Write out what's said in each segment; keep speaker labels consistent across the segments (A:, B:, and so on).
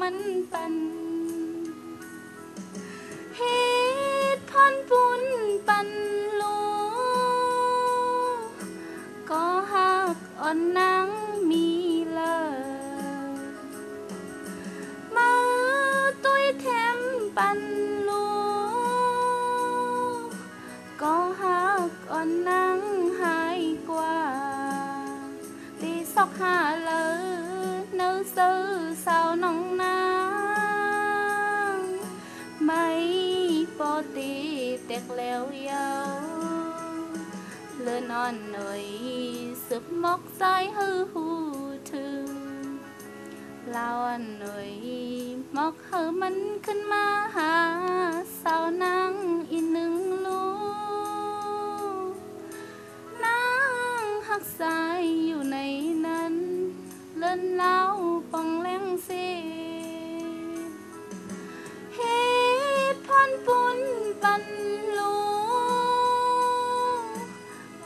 A: มันปันเฮ็ดพรปุญปันลูก็หักอ่อนนางมีเลยมาตุ้ยแถมปันลูก็หักอ่อนนางหายกว่าตีซอกหาเลยเนื้อซื้อสาวน้องนางไม่ปอตีเต็กแล้วเยาเลื่อนอ่อนหน่อยสึบมอกใจฮือหูถึงลาวอ่อนหน่อยมอกเฮอมันขึ้นมาหาสาวนางอีกหนึ่งลูกนางหักสายอยู่ในนั้นเลื่อนเล่าปองแรงเสีเฮ็ดพรปุญปันลู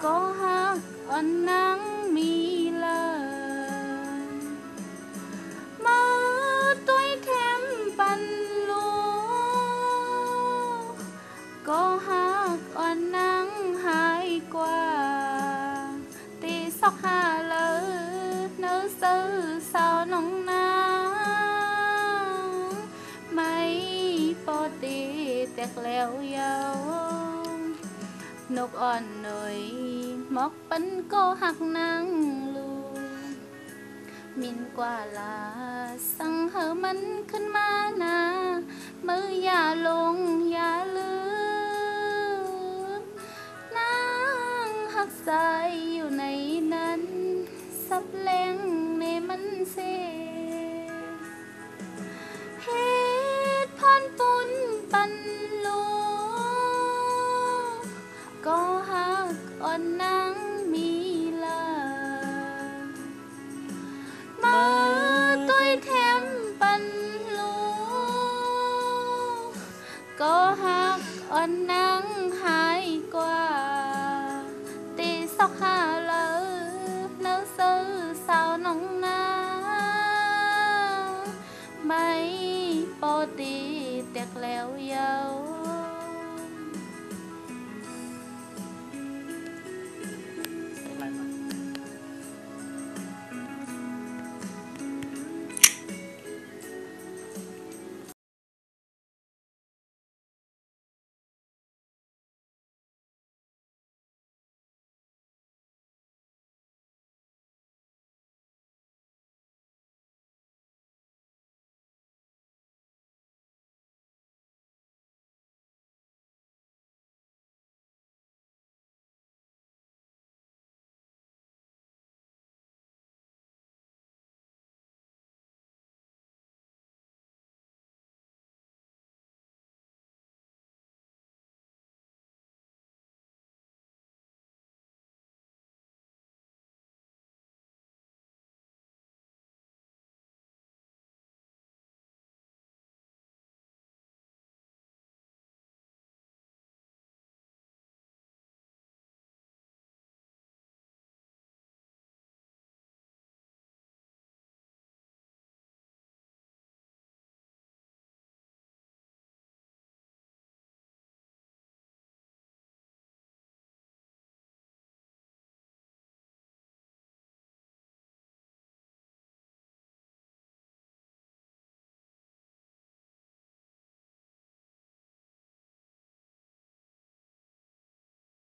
A: ก็หักอ่อนนางมีเลยมาตุ้ยแถมปันลูก็หักอ่อนนางหายกว่าตีซอกหาเลยเนื้อซื้อสาวน้องนางไม่ปอตีแตกแล้วเยานกอ่อนหน่อยมอกปันก็หักนางลูมินกว่าลาสั่งเฮอมันขึ้นมานามืออย่าลงอย่าลืมนางหักใจอยู่ในนั้นสับแหลงในมันเสเฮ็ดพรปุญปันลูก็หักอ่อนนางมีลามาตุ้ยแถมปันลูก็หักอ่อนนาง